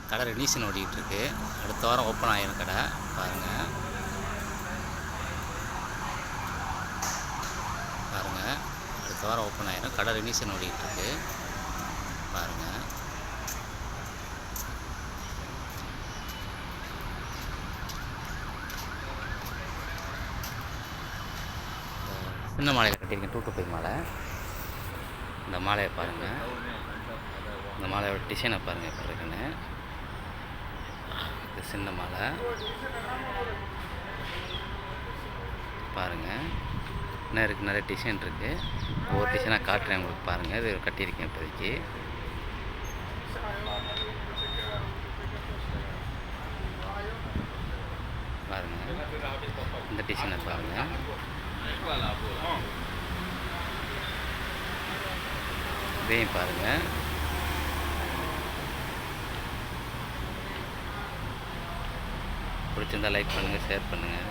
கடை ரெனியூஷன் ஓடிக்கிட்டுருக்கு. அடுத்த வாரம் ஓப்பன் ஆகிரும் கடை. பாருங்கள் பாருங்கள், அடுத்த வாரம் ஓப்பன் ஆகிரும். கடை ரெனியூஷன் ஓடிக்கிட்டுருக்கு. பாருங்கள் சின்ன மாலையில் கட்டியிருக்கேன், 225 மாலை. இந்த மாலையை பாருங்கள், இந்த மாலையோட டிசைனை பாருங்கள் எப்படி இருக்குன்னு. இது சின்ன மாலை பாருங்கள். இன்னும் இருக்குது, நிறைய டிசைன் இருக்குது. ஒவ்வொரு டிசைனாக காட்டுறேன் உங்களுக்கு. பாருங்கள், இது கட்டியிருக்கேன் இப்போதைக்கு. பாருங்கள் இந்த டிசைனை பாருங்கள். இதையும் பாருங்கள். பிடிச்சிருந்தால் லைக் பண்ணுங்கள், ஷேர் பண்ணுங்கள்.